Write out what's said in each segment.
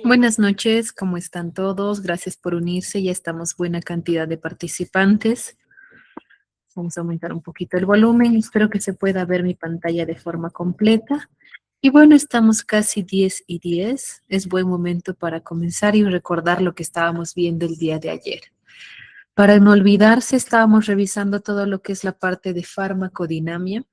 Buenas noches, ¿cómo están todos? Gracias por unirse, ya estamos buena cantidad de participantes. Vamos a aumentar un poquito el volumen, espero que se pueda ver mi pantalla de forma completa. Y bueno, estamos casi 10:10, es buen momento para comenzar y recordar lo que estábamos viendo el día de ayer. Para no olvidarse, estábamos revisando todo lo que es la parte de farmacodinamia.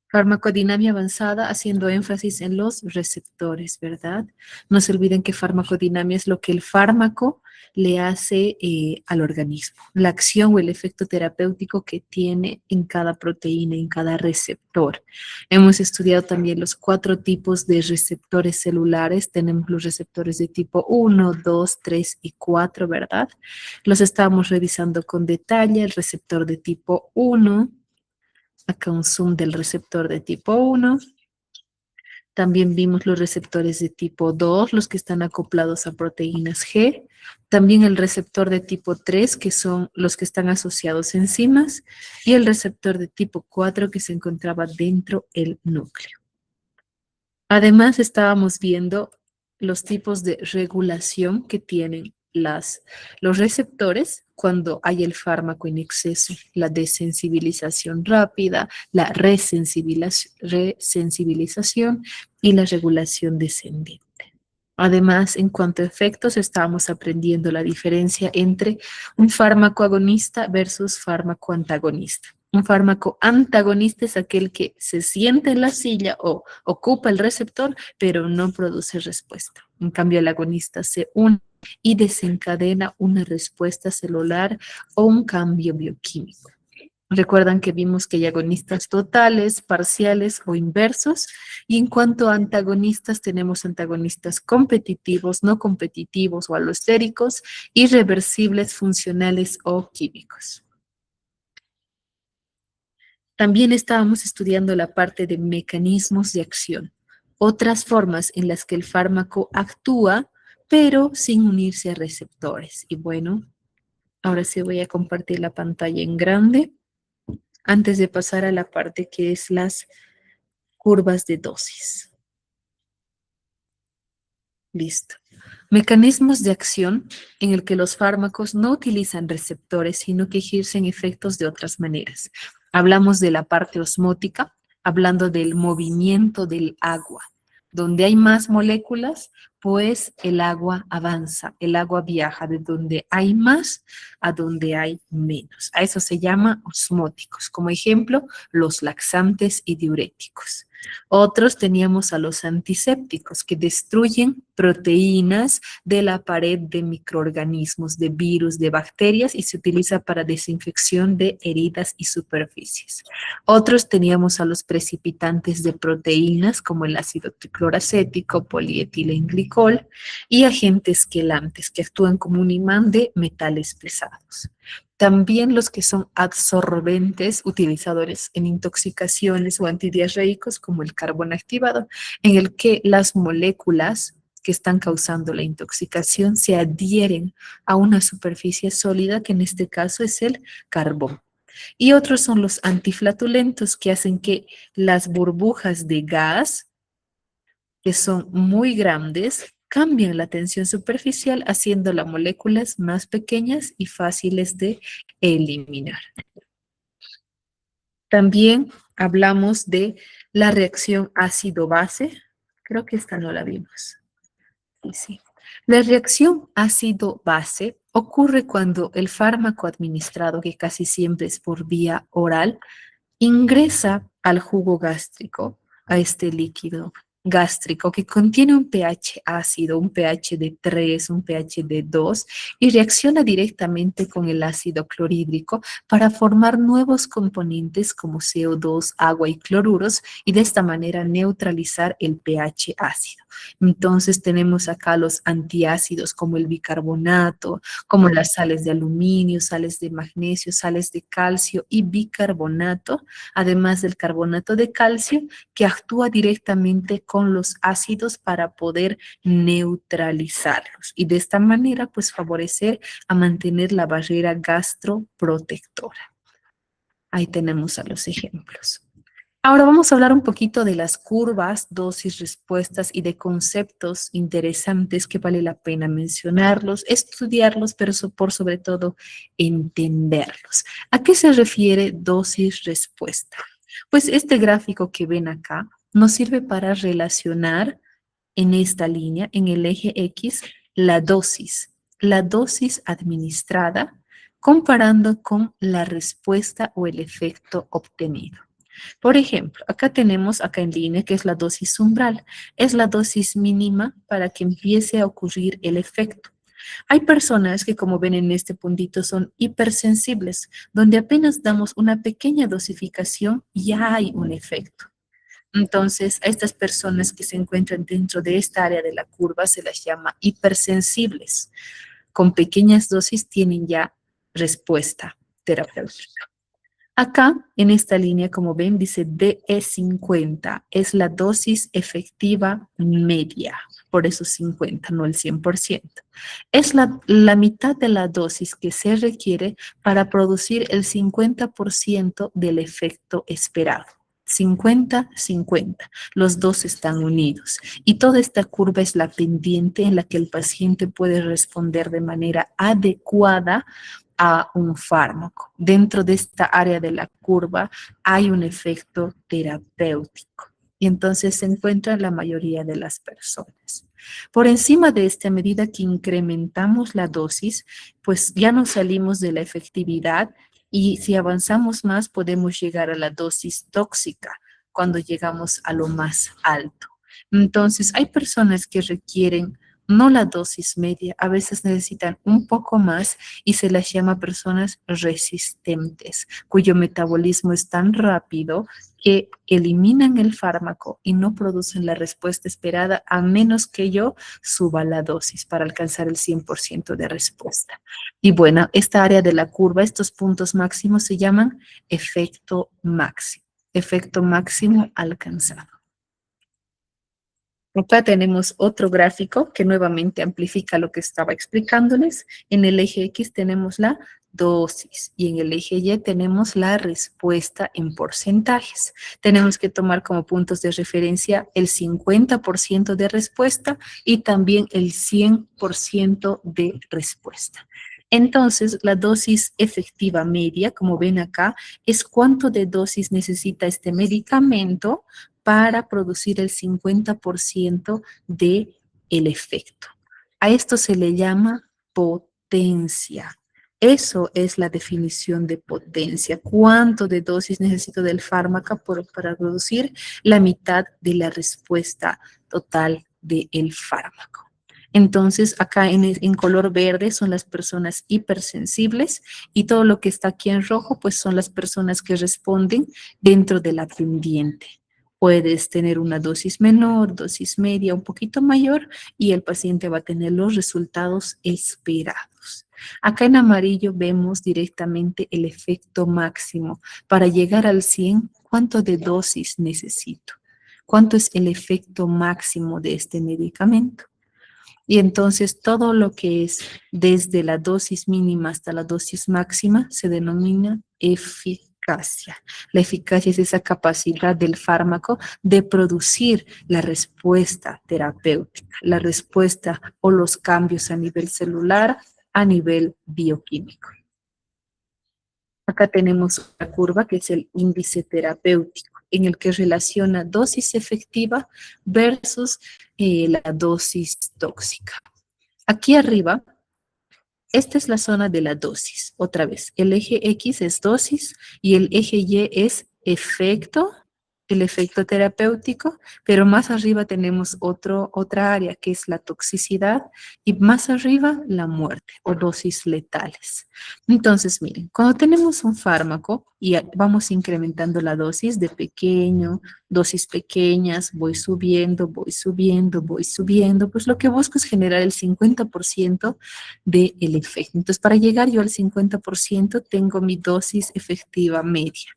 Farmacodinamia avanzada haciendo énfasis en los receptores, ¿verdad? No se olviden que farmacodinamia es lo que el fármaco le hace al organismo, la acción o el efecto terapéutico que tiene en cada proteína, en cada receptor. Hemos estudiado también los 4 tipos de receptores celulares. Tenemos los receptores de tipo 1, 2, 3 y 4, ¿verdad? Los estábamos revisando con detalle. El receptor de tipo 1. Acá un zoom del receptor de tipo 1. También vimos los receptores de tipo 2, los que están acoplados a proteínas G. También el receptor de tipo 3, que son los que están asociados a enzimas. Y el receptor de tipo 4, que se encontraba dentro del núcleo. Además, estábamos viendo los tipos de regulación que tienen los receptores cuando hay el fármaco en exceso, la desensibilización rápida, la resensibilización y la regulación descendente. Además, en cuanto a efectos, estábamos aprendiendo la diferencia entre un fármaco agonista versus fármaco antagonista. Un fármaco antagonista es aquel que se sienta en la silla o ocupa el receptor, pero no produce respuesta. En cambio, el agonista se une y desencadena una respuesta celular o un cambio bioquímico. Recuerdan que vimos que hay agonistas totales, parciales o inversos. Y en cuanto a antagonistas, tenemos antagonistas competitivos, no competitivos o alostéricos, irreversibles, funcionales o químicos. También estábamos estudiando la parte de mecanismos de acción, otras formas en las que el fármaco actúa, pero sin unirse a receptores. Y bueno, ahora sí voy a compartir la pantalla en grande antes de pasar a la parte que es las curvas de dosis. Listo. Mecanismos de acción en el que los fármacos no utilizan receptores, sino que ejercen efectos de otras maneras. Hablamos de la parte osmótica, hablando del movimiento del agua. Donde hay más moléculas, pues el agua avanza, el agua viaja de donde hay más a donde hay menos. A eso se llama osmóticos. Como ejemplo, los laxantes y diuréticos. Otros teníamos a los antisépticos que destruyen proteínas de la pared de microorganismos, de virus, de bacterias y se utiliza para desinfección de heridas y superficies. Otros teníamos a los precipitantes de proteínas como el ácido tricloracético, polietilenglicol y agentes quelantes que actúan como un imán de metales pesados. También los que son absorbentes, utilizadores en intoxicaciones o antidiarreicos, como el carbón activado, en el que las moléculas que están causando la intoxicación se adhieren a una superficie sólida, que en este caso es el carbón. Y otros son los antiflatulentos, que hacen que las burbujas de gas, que son muy grandes, cambian la tensión superficial, haciendo las moléculas más pequeñas y fáciles de eliminar. También hablamos de la reacción ácido-base. Creo que esta no la vimos. Sí. La reacción ácido-base ocurre cuando el fármaco administrado, que casi siempre es por vía oral, ingresa al jugo gástrico, a este líquido gástrico que contiene un pH ácido, un pH de 3, un pH de 2 y reacciona directamente con el ácido clorhídrico para formar nuevos componentes como CO2, agua y cloruros y de esta manera neutralizar el pH ácido. Entonces tenemos acá los antiácidos como el bicarbonato, como las sales de aluminio, sales de magnesio, sales de calcio y bicarbonato, además del carbonato de calcio, que actúa directamente con los ácidos para poder neutralizarlos y de esta manera pues favorecer a mantener la barrera gastroprotectora. Ahí tenemos a los ejemplos. Ahora vamos a hablar un poquito de las curvas, dosis, respuestas y de conceptos interesantes que vale la pena mencionarlos, estudiarlos, pero por sobre todo entenderlos. ¿A qué se refiere dosis, respuesta? Pues este gráfico que ven acá nos sirve para relacionar en esta línea, en el eje X, la dosis administrada, comparando con la respuesta o el efecto obtenido. Por ejemplo, acá tenemos, acá en línea, que es la dosis umbral. Es la dosis mínima para que empiece a ocurrir el efecto. Hay personas que, como ven en este puntito, son hipersensibles, donde apenas damos una pequeña dosificación, ya hay un efecto. Entonces, a estas personas que se encuentran dentro de esta área de la curva se las llama hipersensibles. Con pequeñas dosis tienen ya respuesta terapéutica. Acá, en esta línea, como ven, dice DE50, es la dosis efectiva media, por eso 50, no el 100%. Es la mitad de la dosis que se requiere para producir el 50% del efecto esperado. 50-50, los dos están unidos. Y toda esta curva es la pendiente en la que el paciente puede responder de manera adecuada a un fármaco. Dentro de esta área de la curva hay un efecto terapéutico y entonces se encuentra la mayoría de las personas. Por encima de esta medida que incrementamos la dosis, pues ya nos salimos de la efectividad y si avanzamos más podemos llegar a la dosis tóxica cuando llegamos a lo más alto. Entonces, hay personas que requieren no la dosis media, a veces necesitan un poco más y se las llama personas resistentes, cuyo metabolismo es tan rápido que eliminan el fármaco y no producen la respuesta esperada a menos que yo suba la dosis para alcanzar el 100% de respuesta. Y bueno, esta área de la curva, estos puntos máximos se llaman efecto máximo alcanzado. Acá tenemos otro gráfico que nuevamente amplifica lo que estaba explicándoles. En el eje X tenemos la dosis y en el eje Y tenemos la respuesta en porcentajes. Tenemos que tomar como puntos de referencia el 50% de respuesta y también el 100% de respuesta. Entonces, la dosis efectiva media, como ven acá, es cuánto de dosis necesita este medicamento para producir el 50% del efecto. A esto se le llama potencia. Eso es la definición de potencia. ¿Cuánto de dosis necesito del fármaco para producir la mitad de la respuesta total del fármaco? Entonces, acá en color verde son las personas hipersensibles y todo lo que está aquí en rojo, pues son las personas que responden dentro de la pendiente. Puedes tener una dosis menor, dosis media, un poquito mayor y el paciente va a tener los resultados esperados. Acá en amarillo vemos directamente el efecto máximo. Para llegar al 100, ¿cuánto de dosis necesito? ¿Cuánto es el efecto máximo de este medicamento? Y entonces todo lo que es desde la dosis mínima hasta la dosis máxima se denomina eficacia. La eficacia es esa capacidad del fármaco de producir la respuesta terapéutica, la respuesta o los cambios a nivel celular, a nivel bioquímico. Acá tenemos una curva que es el índice terapéutico, en el que relaciona dosis efectiva versus la dosis tóxica. Aquí arriba, esta es la zona de la dosis. Otra vez, el eje X es dosis y el eje Y es efecto, el efecto terapéutico, pero más arriba tenemos otra área que es la toxicidad y más arriba la muerte o dosis letales. Entonces, miren, cuando tenemos un fármaco y vamos incrementando la dosis de pequeño, dosis pequeñas, voy subiendo, voy subiendo, voy subiendo, pues lo que busco es generar el 50% del efecto. Entonces, para llegar yo al 50%, tengo mi dosis efectiva media.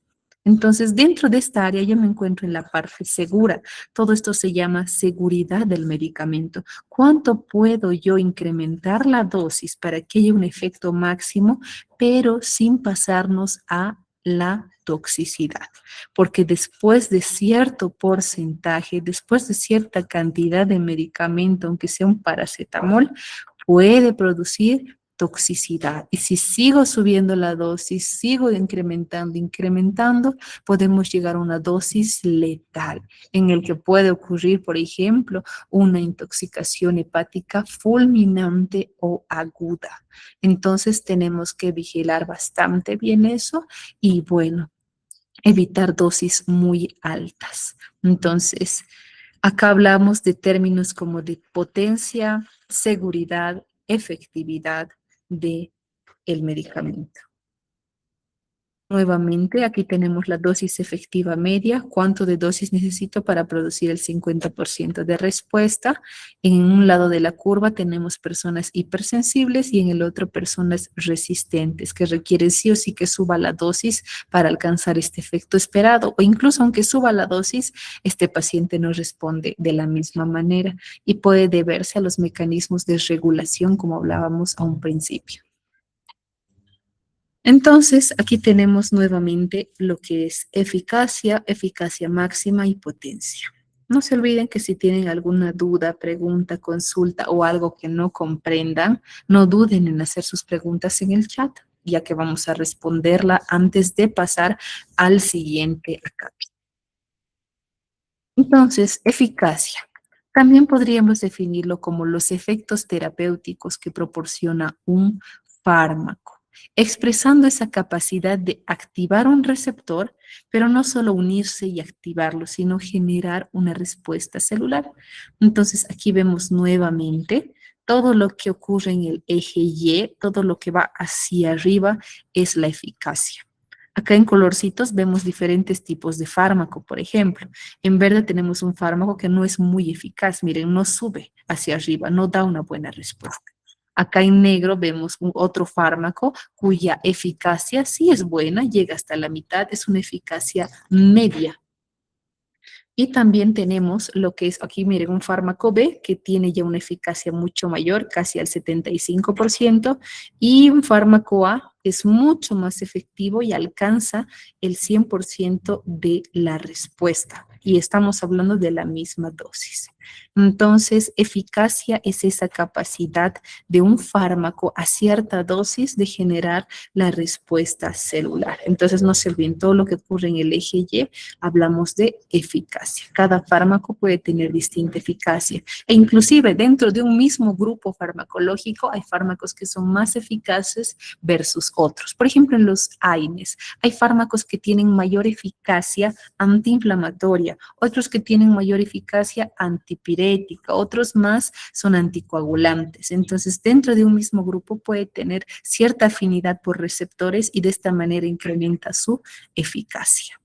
Entonces, dentro de esta área yo me encuentro en la parte segura. Todo esto se llama seguridad del medicamento. ¿Cuánto puedo yo incrementar la dosis para que haya un efecto máximo, pero sin pasarnos a la toxicidad, porque después de cierto porcentaje, después de cierta cantidad de medicamento, aunque sea un paracetamol, puede producir toxicidad. Y si sigo subiendo la dosis, sigo incrementando, podemos llegar a una dosis letal, en el que puede ocurrir, por ejemplo, una intoxicación hepática fulminante o aguda. Entonces tenemos que vigilar bastante bien eso y bueno, evitar dosis muy altas. Entonces, acá hablamos de términos como de potencia, seguridad, efectividad de el medicamento. Nuevamente, aquí tenemos la dosis efectiva media, cuánto de dosis necesito para producir el 50% de respuesta. En un lado de la curva tenemos personas hipersensibles y en el otro personas resistentes, que requieren sí o sí que suba la dosis para alcanzar este efecto esperado, o incluso aunque suba la dosis, este paciente no responde de la misma manera y puede deberse a los mecanismos de regulación, como hablábamos a un principio. Entonces, aquí tenemos nuevamente lo que es eficacia, eficacia máxima y potencia. No se olviden que si tienen alguna duda, pregunta, consulta o algo que no comprendan, no duden en hacer sus preguntas en el chat, ya que vamos a responderla antes de pasar al siguiente acápite. Entonces, eficacia. También podríamos definirlo como los efectos terapéuticos que proporciona un fármaco, expresando esa capacidad de activar un receptor, pero no solo unirse y activarlo, sino generar una respuesta celular. Entonces, aquí vemos nuevamente todo lo que ocurre en el eje Y, todo lo que va hacia arriba es la eficacia. Acá en colorcitos vemos diferentes tipos de fármaco, por ejemplo. En verde tenemos un fármaco que no es muy eficaz, miren, no sube hacia arriba, no da una buena respuesta. Acá en negro vemos otro fármaco cuya eficacia sí es buena, llega hasta la mitad, es una eficacia media. Y también tenemos lo que es, aquí miren, un fármaco B que tiene ya una eficacia mucho mayor, casi al 75%, y un fármaco A que es mucho más efectivo y alcanza el 100% de la respuesta. Y estamos hablando de la misma dosis. Entonces, eficacia es esa capacidad de un fármaco a cierta dosis de generar la respuesta celular. Entonces, no se olviden, todo lo que ocurre en el eje Y, hablamos de eficacia. Cada fármaco puede tener distinta eficacia. E inclusive dentro de un mismo grupo farmacológico hay fármacos que son más eficaces versus otros. Por ejemplo, en los AINES hay fármacos que tienen mayor eficacia antiinflamatoria, otros que tienen mayor eficacia antipirética, otros más son anticoagulantes. Entonces, dentro de un mismo grupo puede tener cierta afinidad por receptores y de esta manera incrementa su eficacia.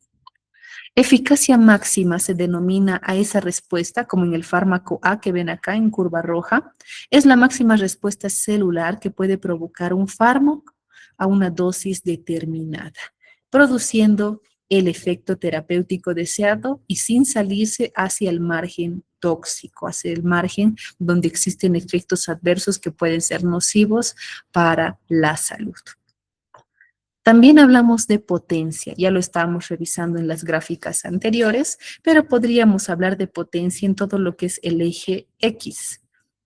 Eficacia máxima se denomina a esa respuesta, como en el fármaco A que ven acá en curva roja, es la máxima respuesta celular que puede provocar un fármaco a una dosis determinada, produciendo el efecto terapéutico deseado y sin salirse hacia el margen tóxico, hacia el margen donde existen efectos adversos que pueden ser nocivos para la salud. También hablamos de potencia, ya lo estábamos revisando en las gráficas anteriores, pero podríamos hablar de potencia en todo lo que es el eje X.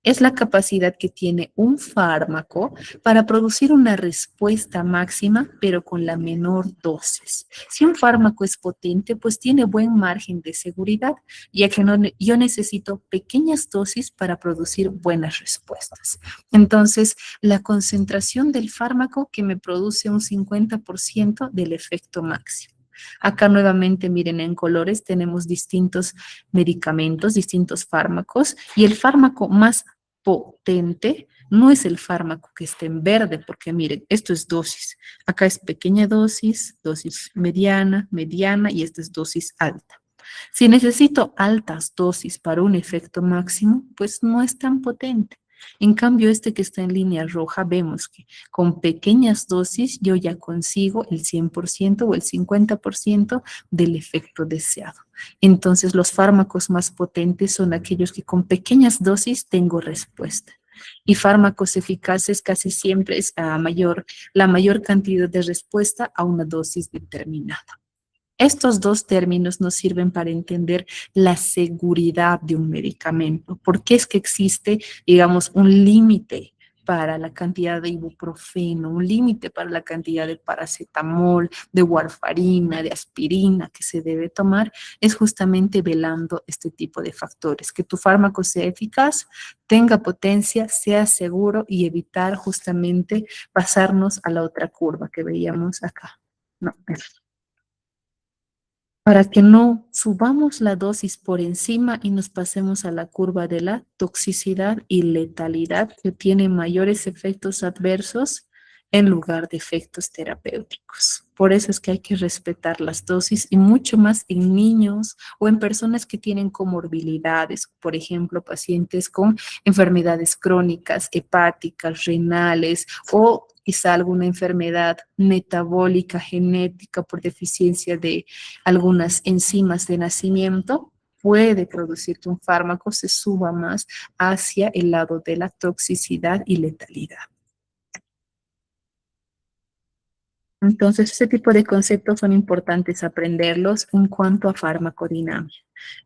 Es la capacidad que tiene un fármaco para producir una respuesta máxima, pero con la menor dosis. Si un fármaco es potente, pues tiene buen margen de seguridad, ya que yo necesito pequeñas dosis para producir buenas respuestas. Entonces, la concentración del fármaco que me produce un 50% del efecto máximo. Acá nuevamente, miren, en colores tenemos distintos medicamentos, distintos fármacos, y el fármaco más potente no es el fármaco que está en verde, porque miren, esto es dosis. Acá es pequeña dosis, dosis mediana, mediana, y esta es dosis alta. Si necesito altas dosis para un efecto máximo, pues no es tan potente. En cambio, este que está en línea roja, vemos que con pequeñas dosis yo ya consigo el 100% o el 50% del efecto deseado. Entonces, los fármacos más potentes son aquellos que con pequeñas dosis tengo respuesta. Y fármacos eficaces casi siempre es la mayor cantidad de respuesta a una dosis determinada. Estos dos términos nos sirven para entender la seguridad de un medicamento. ¿Por qué es que existe, digamos, un límite para la cantidad de ibuprofeno, un límite para la cantidad de paracetamol, de warfarina, de aspirina que se debe tomar? Es justamente velando este tipo de factores, que tu fármaco sea eficaz, tenga potencia, sea seguro y evitar justamente pasarnos a la otra curva que veíamos acá. No, para que no subamos la dosis por encima y nos pasemos a la curva de la toxicidad y letalidad, que tiene mayores efectos adversos en lugar de efectos terapéuticos. Por eso es que hay que respetar las dosis y mucho más en niños o en personas que tienen comorbilidades, por ejemplo, pacientes con enfermedades crónicas, hepáticas, renales o quizá alguna enfermedad metabólica, genética por deficiencia de algunas enzimas de nacimiento, puede producir que un fármaco se suba más hacia el lado de la toxicidad y letalidad. Entonces, ese tipo de conceptos son importantes aprenderlos en cuanto a farmacodinámica.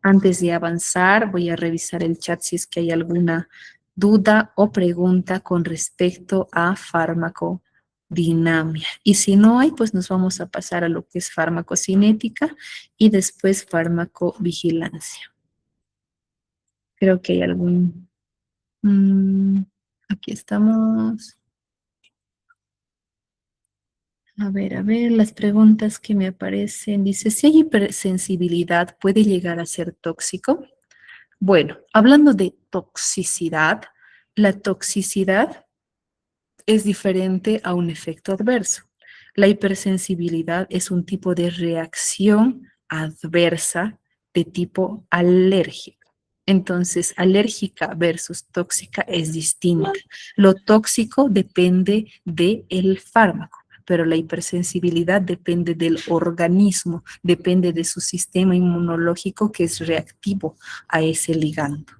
Antes de avanzar, voy a revisar el chat si es que hay alguna duda o pregunta con respecto a farmacodinamia. Y si no hay, pues nos vamos a pasar a lo que es farmacocinética y después farmacovigilancia. Creo que hay algún... aquí estamos. A ver, las preguntas que me aparecen. Dice, si hay hipersensibilidad, ¿puede llegar a ser tóxico? Bueno, hablando de toxicidad, la toxicidad es diferente a un efecto adverso. La hipersensibilidad es un tipo de reacción adversa de tipo alérgico. Entonces, alérgica versus tóxica es distinta. Lo tóxico depende del fármaco, pero la hipersensibilidad depende del organismo, depende de su sistema inmunológico que es reactivo a ese ligando.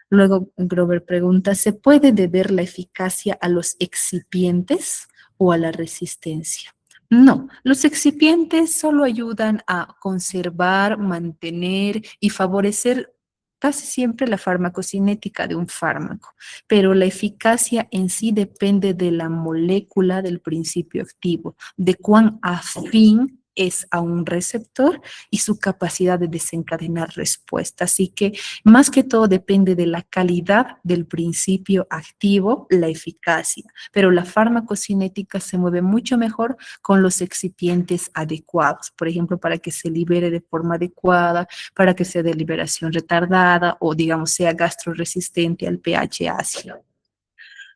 Luego Grover pregunta, ¿se puede deber la eficacia a los excipientes o a la resistencia? No, los excipientes solo ayudan a conservar, mantener y favorecer casi siempre la farmacocinética de un fármaco, pero la eficacia en sí depende de la molécula del principio activo, de cuán afín es a un receptor y su capacidad de desencadenar respuesta. Así que más que todo depende de la calidad del principio activo, la eficacia, pero la farmacocinética se mueve mucho mejor con los excipientes adecuados, por ejemplo, para que se libere de forma adecuada, para que sea de liberación retardada o, digamos, sea gastroresistente al pH ácido.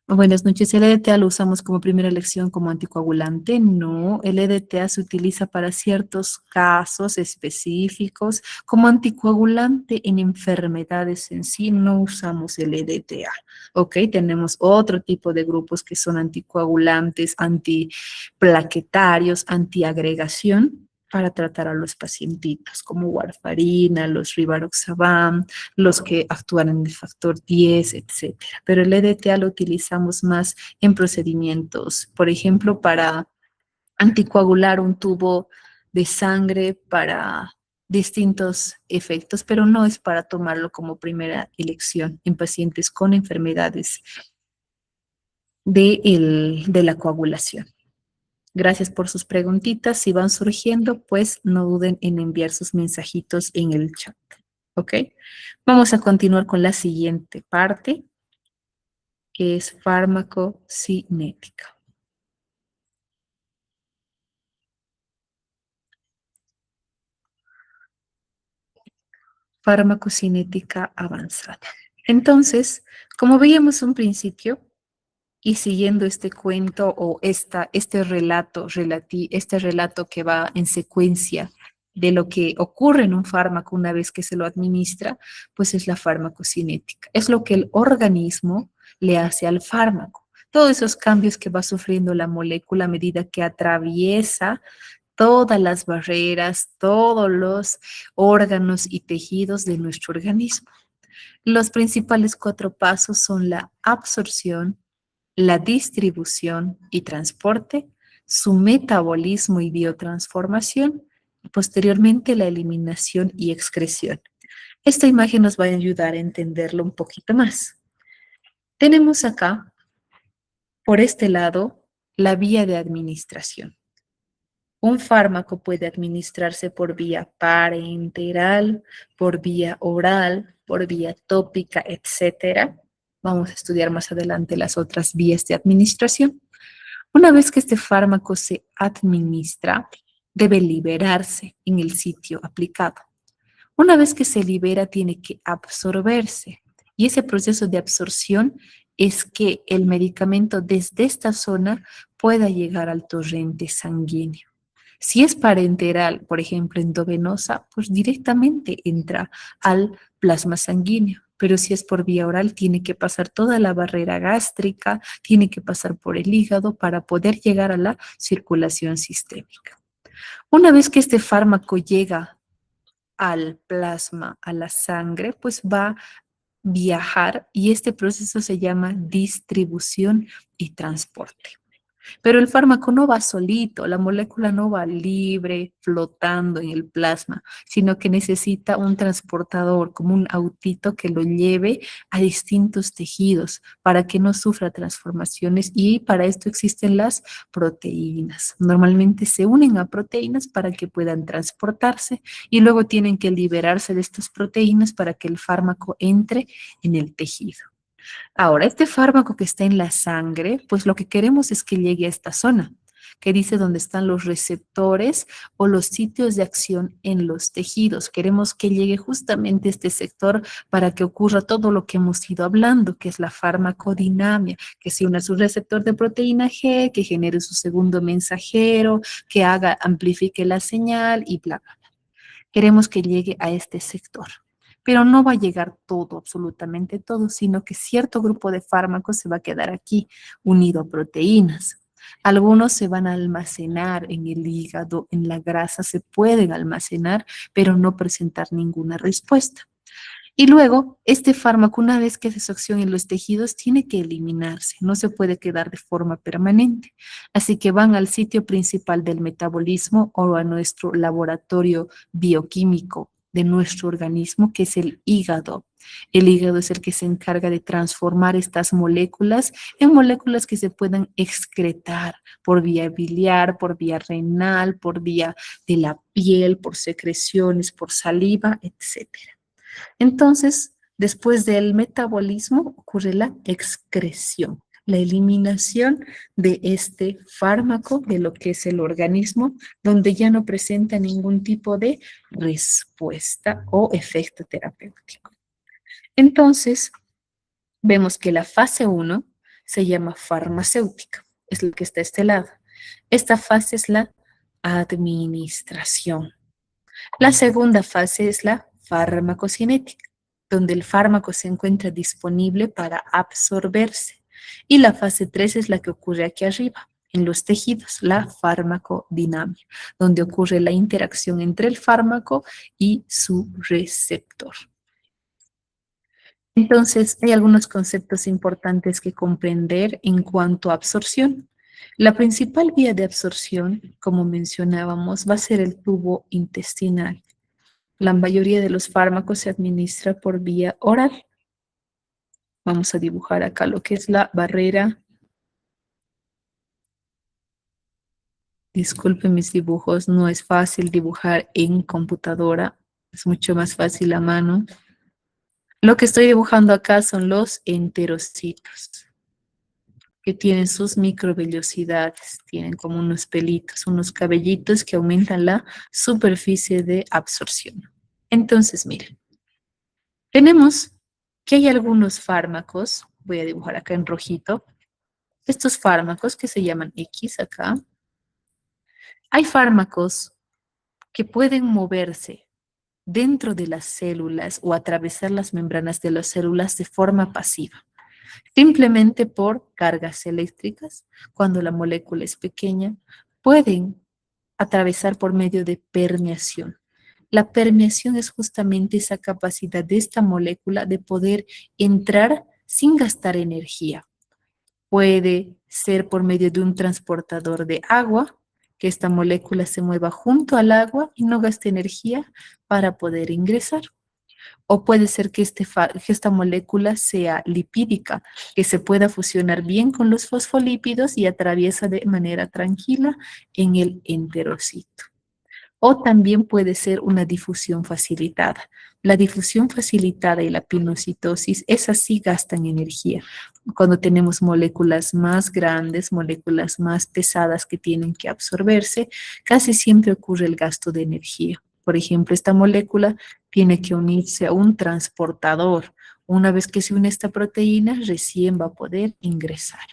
Buenas noches. ¿El EDTA lo usamos como primera elección como anticoagulante? No, el EDTA se utiliza para ciertos casos específicos. Como anticoagulante en enfermedades en sí no usamos el EDTA. ¿Ok? Tenemos otro tipo de grupos que son anticoagulantes, antiplaquetarios, antiagregación para tratar a los pacientitos, como warfarina, los rivaroxaban, los que actúan en el factor 10, etcétera. Pero el EDTA lo utilizamos más en procedimientos, por ejemplo, para anticoagular un tubo de sangre para distintos efectos, pero no es para tomarlo como primera elección en pacientes con enfermedades de la coagulación. Gracias por sus preguntitas. Si van surgiendo, pues no duden en enviar sus mensajitos en el chat. ¿Ok? Vamos a continuar con la siguiente parte, que es farmacocinética. Farmacocinética avanzada. Entonces, como veíamos un principio, y siguiendo este cuento o este relato que va en secuencia de lo que ocurre en un fármaco una vez que se lo administra, pues es la farmacocinética. Es lo que el organismo le hace al fármaco. Todos esos cambios que va sufriendo la molécula a medida que atraviesa todas las barreras, todos los órganos y tejidos de nuestro organismo. Los principales 4 pasos son la absorción, la distribución y transporte, su metabolismo y biotransformación, y posteriormente la eliminación y excreción. Esta imagen nos va a ayudar a entenderlo un poquito más. Tenemos acá, por este lado, la vía de administración. Un fármaco puede administrarse por vía parenteral, por vía oral, por vía tópica, etcétera. Vamos a estudiar más adelante las otras vías de administración. Una vez que este fármaco se administra, debe liberarse en el sitio aplicado. Una vez que se libera, tiene que absorberse. Y ese proceso de absorción es que el medicamento desde esta zona pueda llegar al torrente sanguíneo. Si es parenteral, por ejemplo, endovenosa, pues directamente entra al plasma sanguíneo. Pero si es por vía oral, tiene que pasar toda la barrera gástrica, tiene que pasar por el hígado para poder llegar a la circulación sistémica. Una vez que este fármaco llega al plasma, a la sangre, pues va a viajar y este proceso se llama distribución y transporte. Pero el fármaco no va solito, la molécula no va libre, flotando en el plasma, sino que necesita un transportador, como un autito que lo lleve a distintos tejidos para que no sufra transformaciones y para esto existen las proteínas. Normalmente se unen a proteínas para que puedan transportarse y luego tienen que liberarse de estas proteínas para que el fármaco entre en el tejido. Ahora, este fármaco que está en la sangre, pues lo que queremos es que llegue a esta zona, que dice dónde están los receptores o los sitios de acción en los tejidos. Queremos que llegue justamente a este sector para que ocurra todo lo que hemos ido hablando, que es la farmacodinamia, que se una a su receptor de proteína G, que genere su segundo mensajero, que amplifique la señal y bla, bla. Queremos que llegue a este sector. Pero no va a llegar todo, absolutamente todo, sino que cierto grupo de fármacos se va a quedar aquí, unido a proteínas. Algunos se van a almacenar en el hígado, en la grasa, se pueden almacenar, pero no presentar ninguna respuesta. Y luego, este fármaco, una vez que hace su acción en los tejidos, tiene que eliminarse, no se puede quedar de forma permanente. Así que van al sitio principal del metabolismo o a nuestro laboratorio bioquímico de nuestro organismo, que es el hígado. El hígado es el que se encarga de transformar estas moléculas en moléculas que se puedan excretar por vía biliar, por vía renal, por vía de la piel, por secreciones, por saliva, etcétera. Entonces, después del metabolismo ocurre la excreción, la eliminación de este fármaco de lo que es el organismo, donde ya no presenta ningún tipo de respuesta o efecto terapéutico. Entonces, vemos que la fase 1 se llama farmacéutica, es lo que está a este lado. Esta fase es la administración. La segunda fase es la farmacocinética, donde el fármaco se encuentra disponible para absorberse. Y la fase 3 es la que ocurre aquí arriba, en los tejidos, la farmacodinamia, donde ocurre la interacción entre el fármaco y su receptor. Entonces, hay algunos conceptos importantes que comprender en cuanto a absorción. La principal vía de absorción, como mencionábamos, va a ser el tubo intestinal. La mayoría de los fármacos se administra por vía oral. Vamos a dibujar acá lo que es la barrera. Disculpen mis dibujos, no es fácil dibujar en computadora, es mucho más fácil a mano. Lo que estoy dibujando acá son los enterocitos, que tienen sus microvellosidades, tienen como unos pelitos, unos cabellitos que aumentan la superficie de absorción. Entonces, miren, tenemos que hay algunos fármacos, voy a dibujar acá en rojito, estos fármacos que se llaman X acá. Hay fármacos que pueden moverse dentro de las células o atravesar las membranas de las células de forma pasiva, simplemente por cargas eléctricas. Cuando la molécula es pequeña, pueden atravesar por medio de permeación. La permeación es justamente esa capacidad de esta molécula de poder entrar sin gastar energía. Puede ser por medio de un transportador de agua, que esta molécula se mueva junto al agua y no gaste energía para poder ingresar. O puede ser que, que esta molécula sea lipídica, que se pueda fusionar bien con los fosfolípidos y atraviesa de manera tranquila en el enterocito. O también puede ser una difusión facilitada. La difusión facilitada y la pinocitosis, esas sí gastan energía. Cuando tenemos moléculas más grandes, moléculas más pesadas que tienen que absorberse, casi siempre ocurre el gasto de energía. Por ejemplo, esta molécula tiene que unirse a un transportador. Una vez que se une esta proteína, recién va a poder ingresar.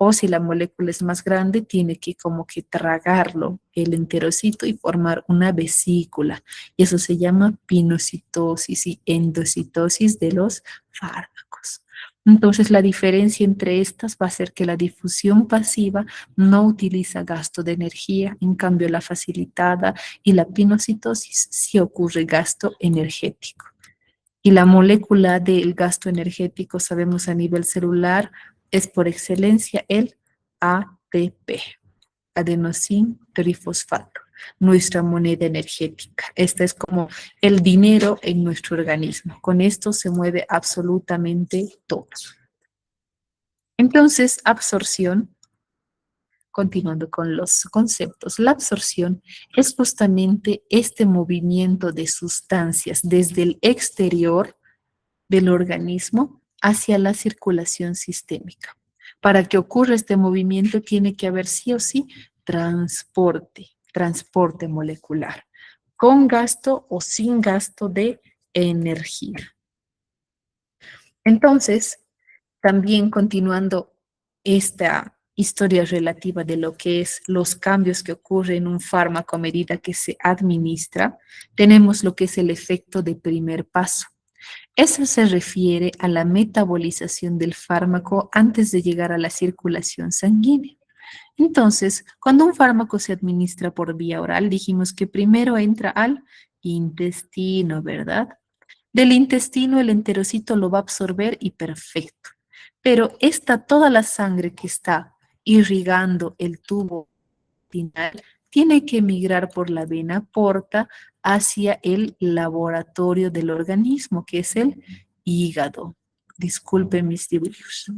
O si la molécula es más grande, tiene que como que tragarlo el enterocito y formar una vesícula. Y eso se llama pinocitosis y endocitosis de los fármacos. Entonces, la diferencia entre estas va a ser que la difusión pasiva no utiliza gasto de energía, en cambio la facilitada y la pinocitosis sí ocurre gasto energético. Y la molécula del gasto energético, sabemos a nivel celular, es por excelencia el ATP, adenosín trifosfato, nuestra moneda energética. Esta es como el dinero en nuestro organismo. Con esto se mueve absolutamente todo. Entonces, absorción, continuando con los conceptos, la absorción es justamente este movimiento de sustancias desde el exterior del organismo hacia la circulación sistémica. Para que ocurra este movimiento tiene que haber sí o sí transporte molecular, con gasto o sin gasto de energía. Entonces, también continuando esta historia relativa de lo que es los cambios que ocurren en un fármaco a medida que se administra, tenemos lo que es el efecto de primer paso. Eso se refiere a la metabolización del fármaco antes de llegar a la circulación sanguínea. Entonces, cuando un fármaco se administra por vía oral, dijimos que primero entra al intestino, ¿verdad? Del intestino el enterocito lo va a absorber y perfecto. Pero toda la sangre que está irrigando el tubo intestinal tiene que migrar por la vena porta hacia el laboratorio del organismo, que es el hígado. Disculpen mis dibujos.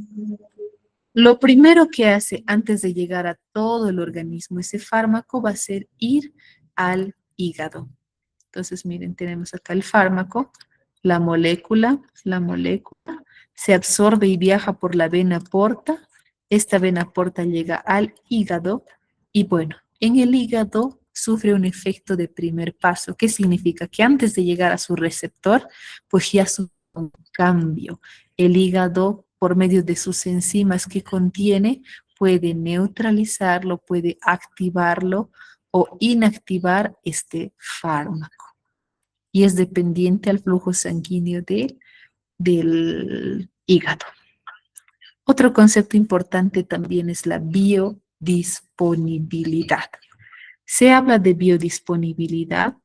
Lo primero que hace antes de llegar a todo el organismo ese fármaco va a ser ir al hígado. Entonces, miren, tenemos acá el fármaco, la molécula se absorbe y viaja por la vena porta. Esta vena porta llega al hígado y bueno, en el hígado sufre un efecto de primer paso. ¿Qué significa? Que antes de llegar a su receptor, pues ya sufre un cambio. El hígado, por medio de sus enzimas que contiene, puede neutralizarlo, puede activarlo o inactivar este fármaco. Y es dependiente al flujo sanguíneo del hígado. Otro concepto importante también es la biodisponibilidad. Se habla de biodisponibilidad,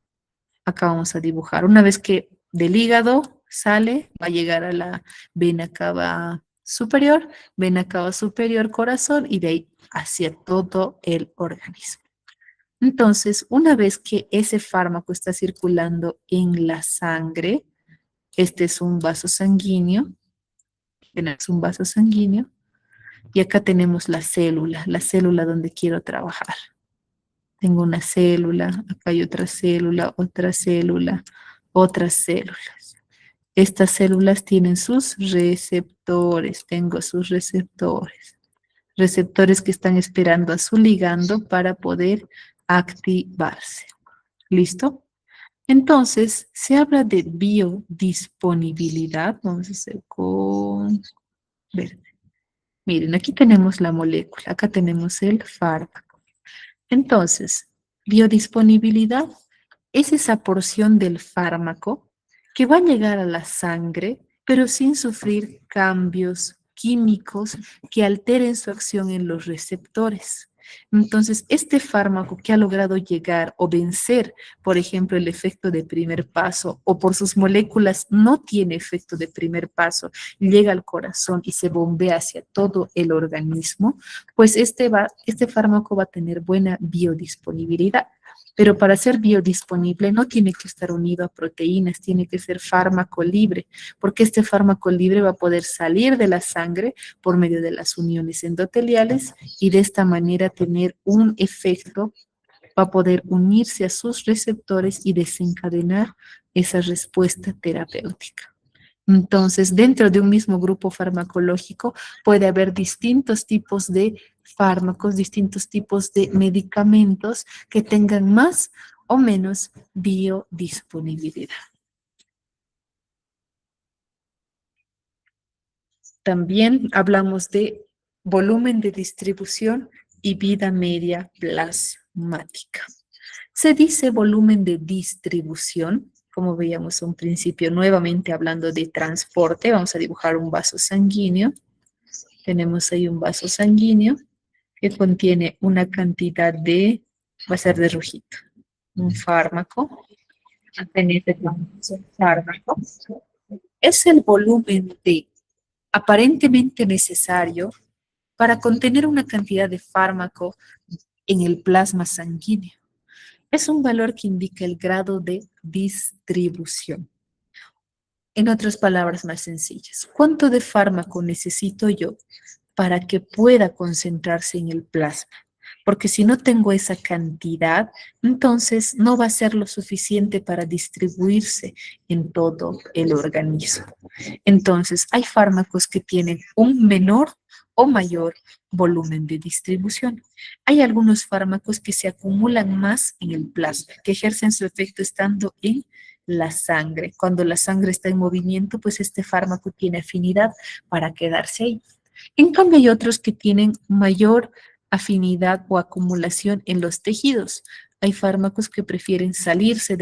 acá vamos a dibujar, una vez que del hígado sale, va a llegar a la vena cava superior, corazón y de ahí hacia todo el organismo. Entonces, una vez que ese fármaco está circulando en la sangre, este es un vaso sanguíneo, tenemos un vaso sanguíneo, y acá tenemos la célula donde quiero trabajar. Tengo una célula, acá hay otra célula, otras células. Estas células tienen sus receptores, tengo sus receptores que están esperando a su ligando para poder activarse. ¿Listo? Entonces, se habla de biodisponibilidad. Vamos a hacer con verde. Miren, aquí tenemos la molécula, acá tenemos el fármaco. Entonces, biodisponibilidad es esa porción del fármaco que va a llegar a la sangre, pero sin sufrir cambios químicos que alteren su acción en los receptores. Entonces, este fármaco que ha logrado llegar o vencer, por ejemplo, el efecto de primer paso o por sus moléculas no tiene efecto de primer paso, llega al corazón y se bombea hacia todo el organismo, pues este fármaco va a tener buena biodisponibilidad. Pero para ser biodisponible no tiene que estar unido a proteínas, tiene que ser fármaco libre, porque este fármaco libre va a poder salir de la sangre por medio de las uniones endoteliales y de esta manera tener un efecto, va a poder unirse a sus receptores y desencadenar esa respuesta terapéutica. Entonces, dentro de un mismo grupo farmacológico puede haber distintos tipos de fármacos, distintos tipos de medicamentos que tengan más o menos biodisponibilidad. También hablamos de volumen de distribución y vida media plasmática. Se dice volumen de distribución, como veíamos a un principio, nuevamente hablando de transporte. Vamos a dibujar un vaso sanguíneo. Tenemos ahí un vaso sanguíneo que contiene una cantidad de, va a ser de rojito, un fármaco. Un fármaco. Es el volumen de aparentemente necesario para contener una cantidad de fármaco en el plasma sanguíneo. Es un valor que indica el grado de distribución. En otras palabras más sencillas, ¿cuánto de fármaco necesito yo para que pueda concentrarse en el plasma? Porque si no tengo esa cantidad, entonces no va a ser lo suficiente para distribuirse en todo el organismo. Entonces, hay fármacos que tienen un menor o mayor volumen de distribución. Hay algunos fármacos que se acumulan más en el plasma, que ejercen su efecto estando en la sangre. Cuando la sangre está en movimiento, pues este fármaco tiene afinidad para quedarse ahí. En cambio, hay otros que tienen mayor afinidad o acumulación en los tejidos. Hay fármacos que prefieren salirse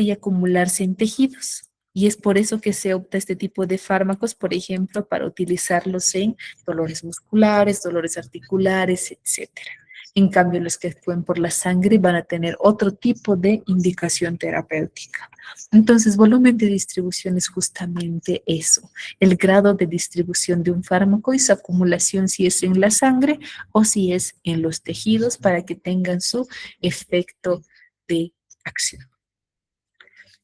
y acumularse en tejidos. Y es por eso que se opta este tipo de fármacos, por ejemplo, para utilizarlos en dolores musculares, dolores articulares, etcétera. En cambio, los que actúen por la sangre van a tener otro tipo de indicación terapéutica. Entonces, volumen de distribución es justamente eso, el grado de distribución de un fármaco y su acumulación si es en la sangre o si es en los tejidos para que tengan su efecto de acción.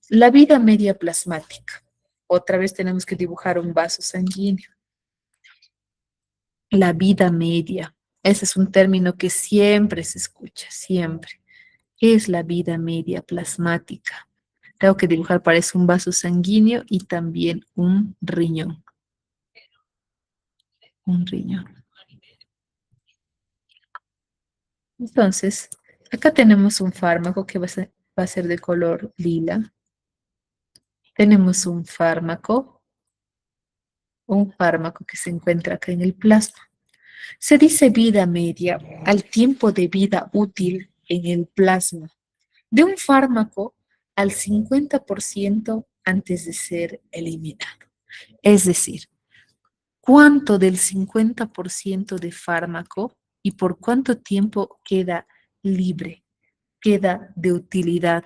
La vida media plasmática. Otra vez tenemos que dibujar un vaso sanguíneo. La vida media. Ese es un término que siempre se escucha, siempre. ¿Qué es la vida media plasmática? Tengo que dibujar para eso un vaso sanguíneo y también un riñón. Un riñón. Entonces, acá tenemos un fármaco que va a ser de color lila. Tenemos un fármaco que se encuentra acá en el plasma. Se dice vida media al tiempo de vida útil en el plasma de un fármaco al 50% antes de ser eliminado. Es decir, cuánto del 50% de fármaco y por cuánto tiempo queda libre, queda de utilidad,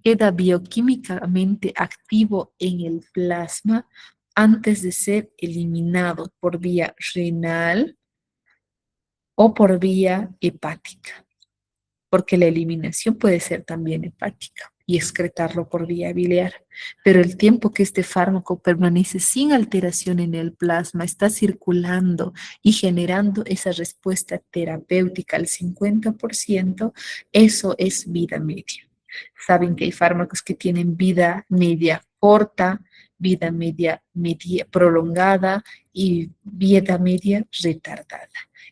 queda bioquímicamente activo en el plasma antes de ser eliminado por vía renal o por vía hepática, porque la eliminación puede ser también hepática y excretarlo por vía biliar, pero el tiempo que este fármaco permanece sin alteración en el plasma, está circulando y generando esa respuesta terapéutica al 50%, eso es vida media. Saben que hay fármacos que tienen vida media corta, vida media prolongada y vida media retardada.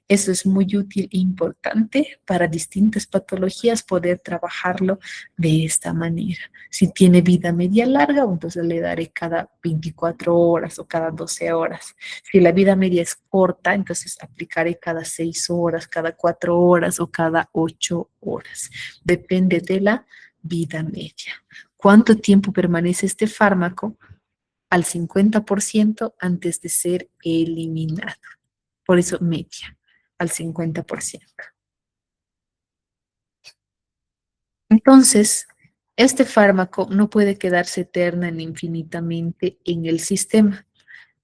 Eso es muy útil e importante para distintas patologías poder trabajarlo de esta manera. Si tiene vida media larga, entonces le daré cada 24 horas o cada 12 horas. Si la vida media es corta, entonces aplicaré cada 6 horas, cada 4 horas o cada 8 horas. Depende de la vida media. ¿Cuánto tiempo permanece este fármaco? al 50% antes de ser eliminado. Por eso media, al 50%. Entonces, este fármaco no puede quedarse eterna ni infinitamente en el sistema,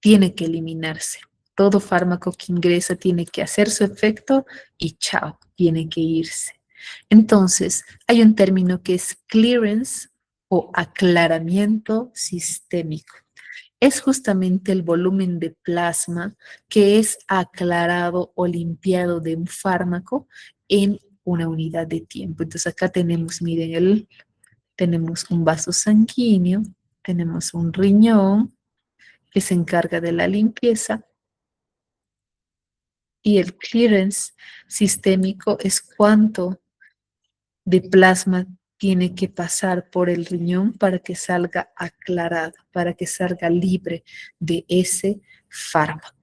tiene que eliminarse. Todo fármaco que ingresa tiene que hacer su efecto y chao, tiene que irse. Entonces, hay un término que es clearance o aclaramiento sistémico. Es justamente el volumen de plasma que es aclarado o limpiado de un fármaco en una unidad de tiempo. Entonces acá tenemos, miren, tenemos un vaso sanguíneo, tenemos un riñón que se encarga de la limpieza y el clearance sistémico es cuánto de plasma tiene que pasar por el riñón para que salga aclarado, para que salga libre de ese fármaco.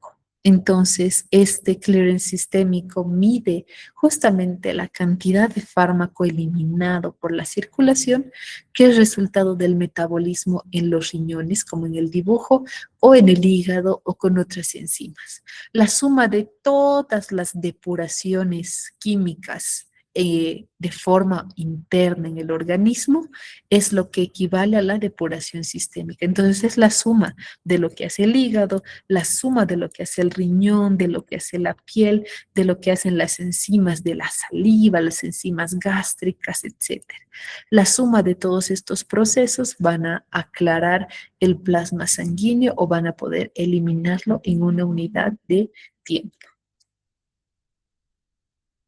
Entonces, este clearance sistémico mide justamente la cantidad de fármaco eliminado por la circulación, que es resultado del metabolismo en los riñones, como en el dibujo, o en el hígado o con otras enzimas. La suma de todas las depuraciones químicas de forma interna en el organismo es lo que equivale a la depuración sistémica. Entonces es la suma de lo que hace el hígado, la suma de lo que hace el riñón, de lo que hace la piel, de lo que hacen las enzimas de la saliva, las enzimas gástricas, etcétera. La suma de todos estos procesos van a aclarar el plasma sanguíneo o van a poder eliminarlo en una unidad de tiempo.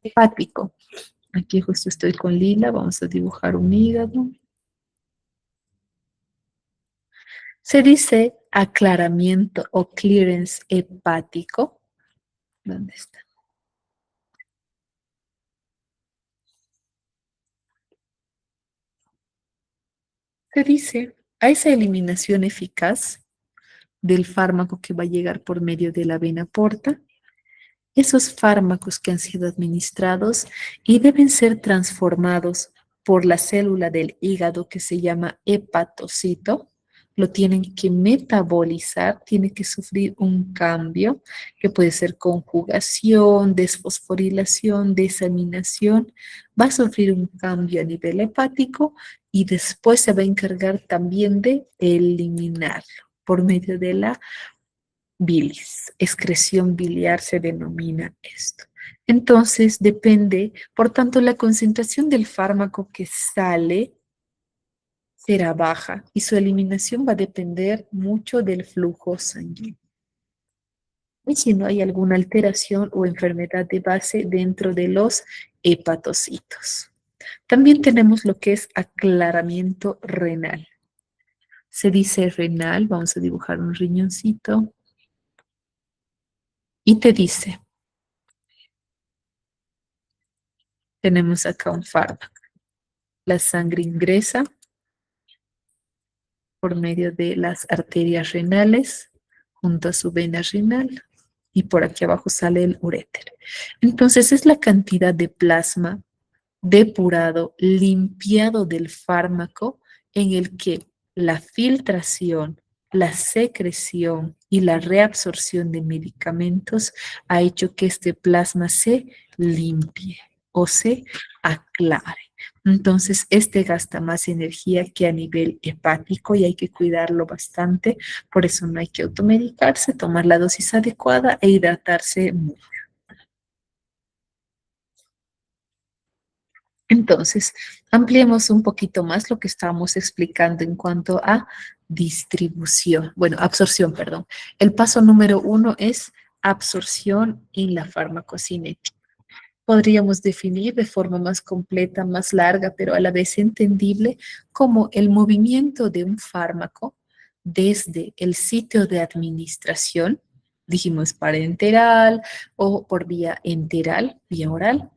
Hepático. Aquí justo estoy con lila, vamos a dibujar un hígado. Se dice aclaramiento o clearance hepático. ¿Dónde está? Se dice a esa eliminación eficaz del fármaco que va a llegar por medio de la vena porta, esos fármacos que han sido administrados y deben ser transformados por la célula del hígado que se llama hepatocito, lo tienen que metabolizar, tiene que sufrir un cambio que puede ser conjugación, desfosforilación, desaminación, va a sufrir un cambio a nivel hepático y después se va a encargar también de eliminarlo por medio de la bilis, excreción biliar se denomina esto. Entonces depende, por tanto, la concentración del fármaco que sale será baja y su eliminación va a depender mucho del flujo sanguíneo. Y si no hay alguna alteración o enfermedad de base dentro de los hepatocitos. También tenemos lo que es aclaramiento renal. Se dice renal, vamos a dibujar un riñoncito, y te dice, tenemos acá un fármaco. La sangre ingresa por medio de las arterias renales junto a su vena renal y por aquí abajo sale el uréter. Entonces es la cantidad de plasma depurado, limpiado del fármaco en el que la filtración, la secreción y la reabsorción de medicamentos ha hecho que este plasma se limpie o se aclare. Entonces, este gasta más energía que a nivel hepático y hay que cuidarlo bastante. Por eso no hay que automedicarse, tomar la dosis adecuada e hidratarse mucho. Entonces, ampliemos un poquito más lo que estábamos explicando en cuanto a distribución, bueno, absorción, perdón. El paso número 1 es absorción en la farmacocinética. Podríamos definir de forma más completa, más larga, pero a la vez entendible, como el movimiento de un fármaco desde el sitio de administración, dijimos parenteral o por vía enteral, vía oral,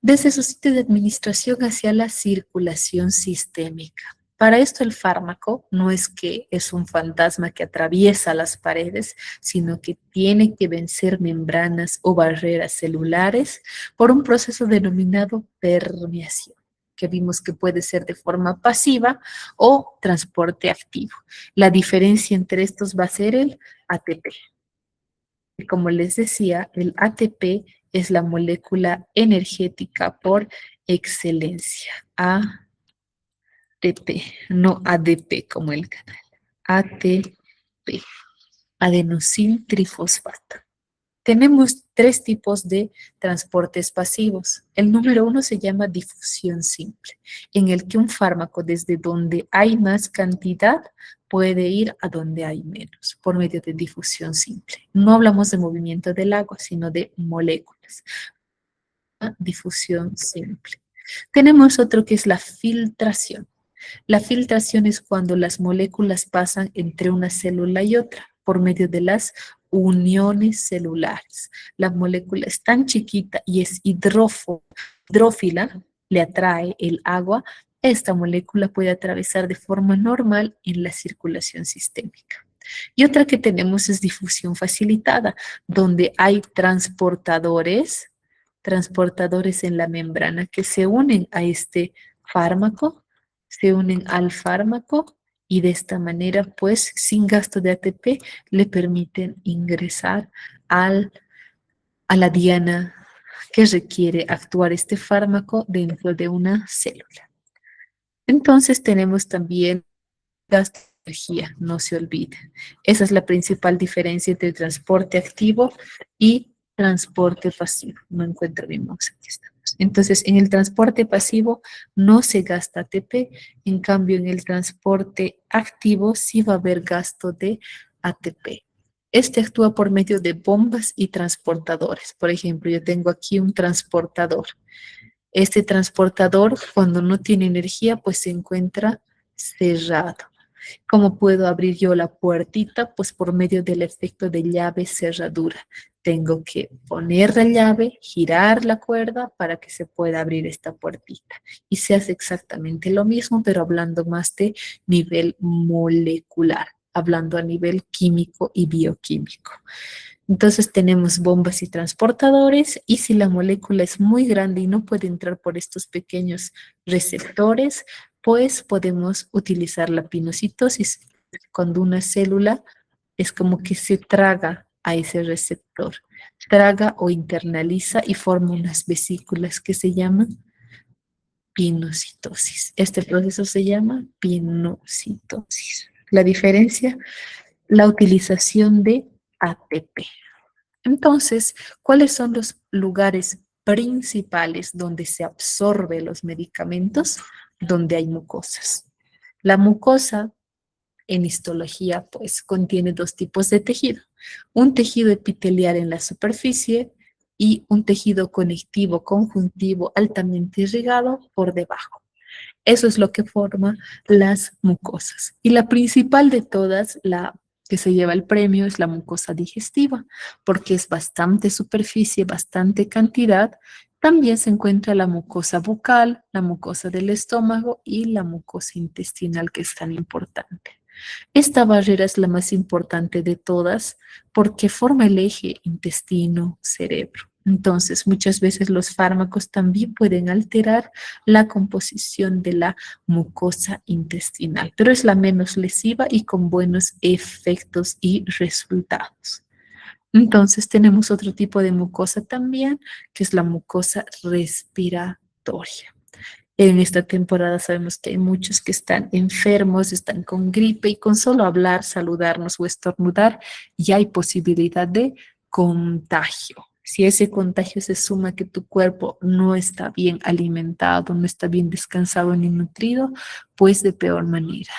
desde su sitio de administración hacia la circulación sistémica. Para esto el fármaco no es que es un fantasma que atraviesa las paredes, sino que tiene que vencer membranas o barreras celulares por un proceso denominado permeación. que vimos que puede ser de forma pasiva o transporte activo. La diferencia entre estos va a ser el ATP. Y como les decía, el ATP es la molécula energética por excelencia. ATP, no ADP como el canal. ATP, adenosin trifosfato. Tenemos tres tipos de transportes pasivos. El número uno se llama difusión simple, en el que un fármaco desde donde hay más cantidad puede ir a donde hay menos, por medio de difusión simple. No hablamos de movimiento del agua, sino de moléculas. Difusión simple. Tenemos otro que es la filtración. La filtración es cuando las moléculas pasan entre una célula y otra por medio de las uniones celulares. La molécula es tan chiquita y es hidrófila, le atrae el agua. Esta molécula puede atravesar de forma normal en la circulación sistémica. Y otra que tenemos es difusión facilitada, donde hay transportadores en la membrana que se unen a este fármaco, se unen al fármaco y de esta manera, pues, sin gasto de ATP, le permiten ingresar a la diana que requiere actuar este fármaco dentro de una célula. Entonces tenemos también gasto de energía, no se olvide. Esa es la principal diferencia entre transporte activo y transporte pasivo. No encuentro mi mouse, aquí estamos. Entonces, en el transporte pasivo no se gasta ATP, en cambio en el transporte activo sí va a haber gasto de ATP. Este actúa por medio de bombas y transportadores. Por ejemplo, yo tengo aquí un transportador. Este transportador, cuando no tiene energía, pues se encuentra cerrado. ¿Cómo puedo abrir yo la puertita? Pues por medio del efecto de llave cerradura. Tengo que poner la llave, girar la cuerda para que se pueda abrir esta puertita. Y se hace exactamente lo mismo, pero hablando más de nivel molecular, hablando a nivel químico y bioquímico. Entonces tenemos bombas y transportadores y si la molécula es muy grande y no puede entrar por estos pequeños receptores, pues podemos utilizar la pinocitosis. Cuando una célula es como que se traga a ese receptor, traga o internaliza y forma unas vesículas que se llaman pinocitosis. Este proceso se llama pinocitosis. La diferencia, la utilización de ATP. Entonces, ¿cuáles son los lugares principales donde se absorben los medicamentos? Donde hay mucosas. La mucosa en histología pues contiene dos tipos de tejido. Un tejido epitelial en la superficie y un tejido conectivo conjuntivo altamente irrigado por debajo. Eso es lo que forma las mucosas. Y la principal de todas, la que se lleva el premio, es la mucosa digestiva, porque es bastante superficie, bastante cantidad. También se encuentra la mucosa bucal, la mucosa del estómago y la mucosa intestinal, que es tan importante. Esta barrera es la más importante de todas porque forma el eje intestino-cerebro. Entonces, muchas veces los fármacos también pueden alterar la composición de la mucosa intestinal, pero es la menos lesiva y con buenos efectos y resultados. Entonces, tenemos otro tipo de mucosa también, que es la mucosa respiratoria. En esta temporada sabemos que hay muchos que están enfermos, están con gripe y con solo hablar, saludarnos o estornudar ya hay posibilidad de contagio. Si ese contagio se suma que tu cuerpo no está bien alimentado, no está bien descansado ni nutrido, pues de peor manera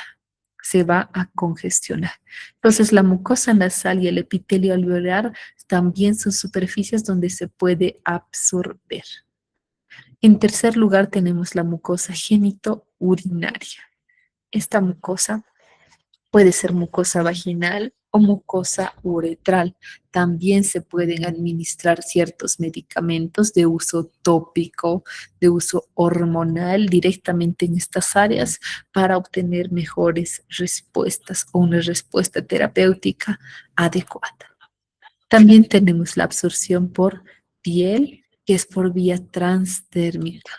se va a congestionar. Entonces la mucosa nasal y el epitelio alveolar también son superficies donde se puede absorber. En tercer lugar tenemos la mucosa genitourinaria. Esta mucosa puede ser mucosa vaginal o mucosa uretral. También se pueden administrar ciertos medicamentos de uso tópico, de uso hormonal directamente en estas áreas para obtener mejores respuestas o una respuesta terapéutica adecuada. También tenemos la absorción por piel, que es por vía transdérmica.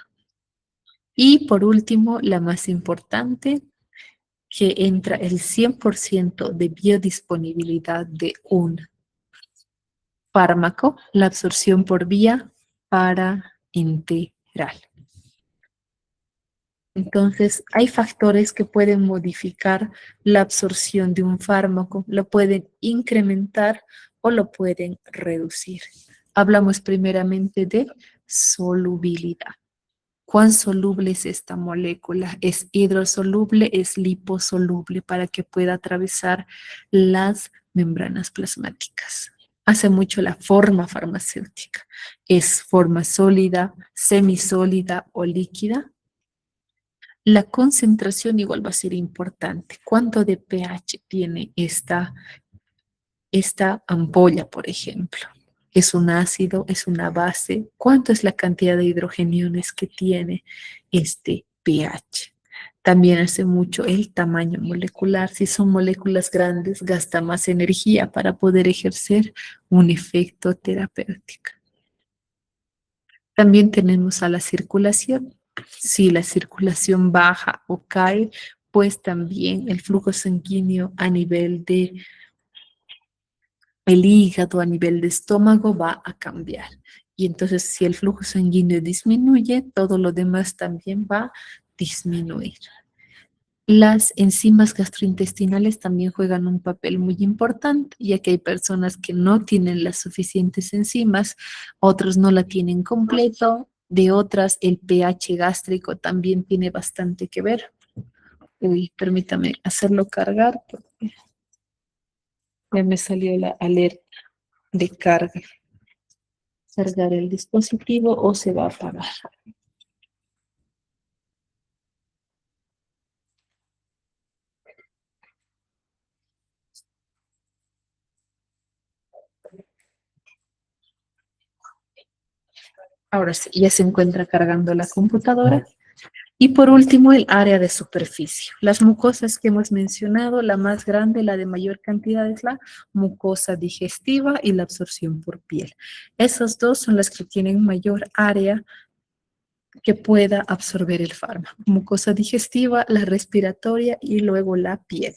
Y por último, la más importante, que entra el 100% de biodisponibilidad de un fármaco, la absorción por vía paraenteral. Entonces, hay factores que pueden modificar la absorción de un fármaco, lo pueden incrementar o lo pueden reducir. Hablamos primeramente de solubilidad. ¿Cuán soluble es esta molécula? ¿Es hidrosoluble? ¿Es liposoluble para que pueda atravesar las membranas plasmáticas? Hace mucho la forma farmacéutica. ¿Es forma sólida, semisólida o líquida? La concentración igual va a ser importante. ¿Cuánto de pH tiene esta ampolla, por ejemplo? ¿Es un ácido? ¿Es una base? ¿Cuánto es la cantidad de hidrogeniones que tiene este pH? También hace mucho el tamaño molecular. Si son moléculas grandes, gasta más energía para poder ejercer un efecto terapéutico. También tenemos a la circulación. Si la circulación baja o cae, pues también el flujo sanguíneo a nivel de el hígado, a nivel de estómago va a cambiar. Y entonces si el flujo sanguíneo disminuye, todo lo demás también va a disminuir. Las enzimas gastrointestinales también juegan un papel muy importante, ya que hay personas que no tienen las suficientes enzimas, otros no la tienen completo, de otras el pH gástrico también tiene bastante que ver. Uy, permítame hacerlo cargar porque ya me salió la alerta de carga. Cargar el dispositivo o se va a apagar. Ahora sí, ya se encuentra cargando la computadora. Y por último, el área de superficie. Las mucosas que hemos mencionado, la más grande, la de mayor cantidad es la mucosa digestiva y la absorción por piel. Esas dos son las que tienen mayor área que pueda absorber el fármaco. Mucosa digestiva, la respiratoria y luego la piel.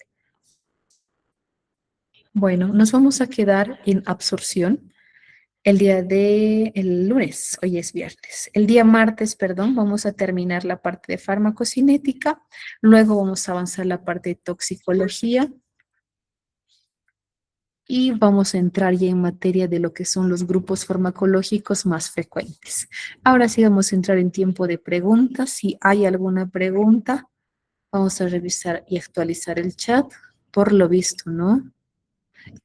Bueno, nos vamos a quedar en absorción. El lunes, hoy es viernes. El día martes, perdón, vamos a terminar la parte de farmacocinética, luego vamos a avanzar la parte de toxicología y vamos a entrar ya en materia de lo que son los grupos farmacológicos más frecuentes. Ahora sí vamos a entrar en tiempo de preguntas. Si hay alguna pregunta, vamos a revisar y actualizar el chat. Por lo visto, ¿no?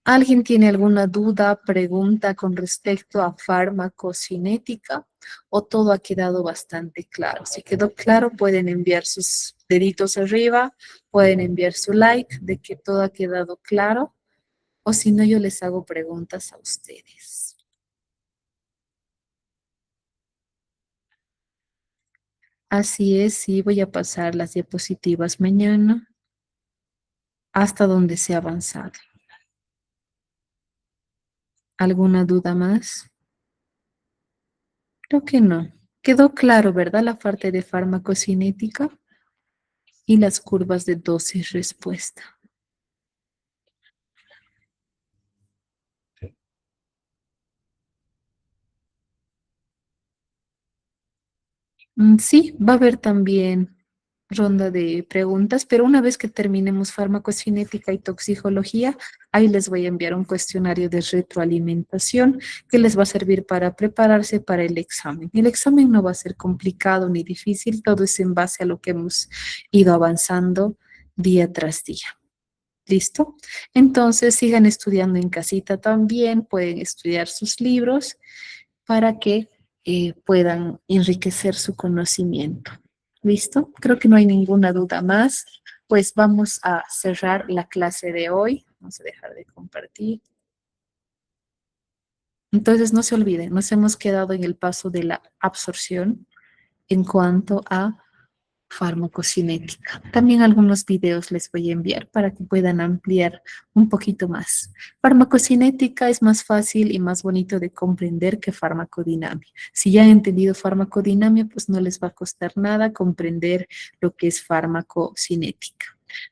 ¿Alguien tiene alguna duda, pregunta con respecto a farmacocinética o todo ha quedado bastante claro? Si quedó claro, pueden enviar sus deditos arriba, pueden enviar su like de que todo ha quedado claro o si no, yo les hago preguntas a ustedes. Así es, sí, voy a pasar las diapositivas mañana hasta donde se ha avanzado. ¿Alguna duda más? Creo que no. Quedó claro, ¿verdad? La parte de farmacocinética y las curvas de dosis-respuesta. Sí, va a haber también ronda de preguntas, pero una vez que terminemos farmacocinética y toxicología, ahí les voy a enviar un cuestionario de retroalimentación que les va a servir para prepararse para el examen. El examen no va a ser complicado ni difícil, todo es en base a lo que hemos ido avanzando día tras día. ¿Listo? Entonces sigan estudiando en casita también, pueden estudiar sus libros para que puedan enriquecer su conocimiento. ¿Listo? Creo que no hay ninguna duda más. Pues vamos a cerrar la clase de hoy. Vamos a dejar de compartir. Entonces, no se olviden, nos hemos quedado en el paso de la absorción en cuanto a farmacocinética. También algunos videos les voy a enviar para que puedan ampliar un poquito más. Farmacocinética es más fácil y más bonito de comprender que farmacodinamia. Si ya han entendido farmacodinamia, pues no les va a costar nada comprender lo que es farmacocinética.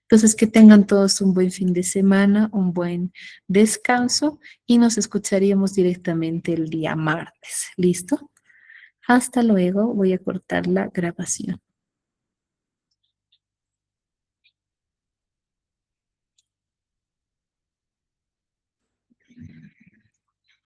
Entonces, que tengan todos un buen fin de semana, un buen descanso y nos escucharíamos directamente el día martes. ¿Listo? Hasta luego. Voy a cortar la grabación.